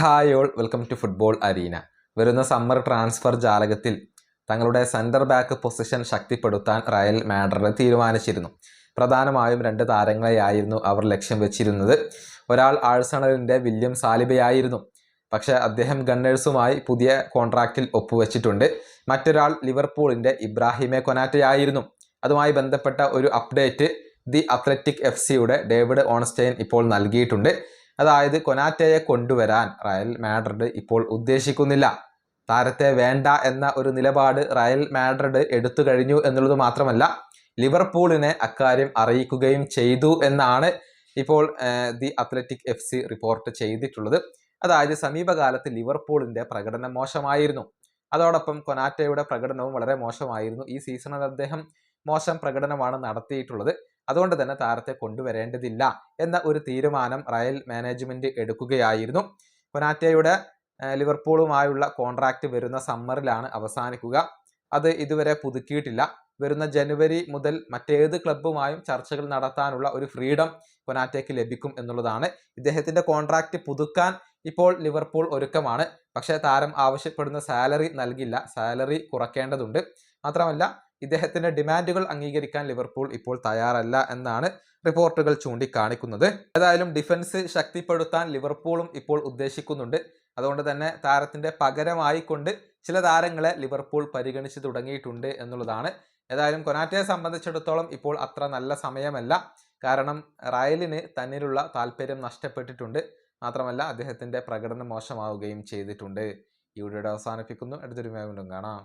Hi all, welcome to football arena. വരുന്ന summer transfer ജാലകത്തിൽ തങ്ങളുടെ സെൻറ്റർ ബാക്ക് പൊസിഷൻ ശക്തിപ്പെടുത്താൻ റയൽ മാഡ്രിഡ് തീരുമാനിച്ചിരുന്നു. പ്രധാനമായും 2 താരങ്ങളെയായിരുന്നു അവർ ലക്ഷ്യം വെച്ചിരുന്നത്. ഒരാൾ ആഴ്സണലിൻ്റെ വില്യം സാലിബയായിരുന്നു. പക്ഷേ അദ്ദേഹം ഗണ്ണേഴ്സുമായി പുതിയ കോൺട്രാക്റ്റിൽ ഒപ്പുവെച്ചിട്ടുണ്ട്. മറ്റൊരാൾ ലിവർപൂളിൻ്റെ ഇബ്രാഹിമെ കൊനാറ്റയായിരുന്നു. അതുമായി ബന്ധപ്പെട്ട ഒരു update the athletic FC-യുടെ David Ornstein ഇപ്പോൾ നൽകിയിട്ടുണ്ട്. അതായത് കൊനാറ്റയെ കൊണ്ടുവരാൻ റയൽ മാഡ്രിഡ് ഇപ്പോൾ ഉദ്ദേശിക്കുന്നില്ല. താരത്തെ വേണ്ട എന്ന ഒരു നിലപാട് റയൽ മാഡ്രിഡ് എടുത്തു കഴിഞ്ഞു എന്നുള്ളത് മാത്രമല്ല, ലിവർപൂളിനെ അക്കാര്യം അറിയിക്കുകയും ചെയ്തു എന്നാണ് ഇപ്പോൾ ദി അത്ലറ്റിക് FC റിപ്പോർട്ട് ചെയ്തിട്ടുള്ളത്. അതായത് സമീപകാലത്ത് ലിവർപൂളിൻ്റെ പ്രകടനം മോശമായിരുന്നു. അതോടൊപ്പം കൊനാറ്റയുടെ പ്രകടനവും വളരെ മോശമായിരുന്നു. ഈ സീസണിൽ അദ്ദേഹം മോശം പ്രകടനമാണ് നടത്തിയിട്ടുള്ളത്. അതുകൊണ്ട് തന്നെ താരത്തെ കൊണ്ടുവരേണ്ടതില്ല എന്ന ഒരു തീരുമാനം റയൽ മാനേജ്മെന്റ് എടുക്കുകയായിരുന്നു. കൊനാറ്റയുടെ ലിവർപൂളുമായുള്ള കോൺട്രാക്റ്റ് വരുന്ന സമ്മറിലാണ് അവസാനിക്കുക. അത് ഇതുവരെ പുതുക്കിയിട്ടില്ല. വരുന്ന ജനുവരി മുതൽ മറ്റേത് ക്ലബ്ബുമായും ചർച്ചകൾ നടത്താനുള്ള ഒരു ഫ്രീഡം കൊനാറ്റയ്ക്ക് ലഭിക്കും എന്നുള്ളതാണ്. ഇദ്ദേഹത്തിന്റെ കോൺട്രാക്റ്റ് പുതുക്കാൻ ഇപ്പോൾ ലിവർപൂൾ ഒരുക്കമാണ്. പക്ഷേ താരം ആവശ്യപ്പെടുന്ന സാലറി നൽകില്ല. സാലറി കുറയ്ക്കേണ്ടതുണ്ട്. മാത്രമല്ല, ഇദ്ദേഹത്തിന്റെ ഡിമാൻഡുകൾ അംഗീകരിക്കാൻ ലിവർപൂൾ ഇപ്പോൾ തയ്യാറല്ല എന്നാണ് റിപ്പോർട്ടുകൾ ചൂണ്ടിക്കാണിക്കുന്നത്. ഏതായാലും ഡിഫൻസ് ശക്തിപ്പെടുത്താൻ ലിവർപൂളും ഇപ്പോൾ ഉദ്ദേശിക്കുന്നുണ്ട്. അതുകൊണ്ട് തന്നെ താരത്തിന്റെ പകരമായി കൊണ്ട് ചില താരങ്ങളെ ലിവർപൂൾ പരിഗണിച്ച് തുടങ്ങിയിട്ടുണ്ട് എന്നുള്ളതാണ്. ഏതായാലും കൊനാറ്റയെ സംബന്ധിച്ചിടത്തോളം ഇപ്പോൾ അത്ര നല്ല സമയമല്ല. കാരണം റയലിന് തന്നിലുള്ള താല്പര്യം നഷ്ടപ്പെട്ടിട്ടുണ്ട്. മാത്രമല്ല, അദ്ദേഹത്തിന്റെ പ്രകടനം മോശമാവുകയും ചെയ്തിട്ടുണ്ട്. ഈ വീഡിയോ അവസാനിപ്പിക്കുന്നു. അടുത്തൊരു വീണ്ടും കാണാം.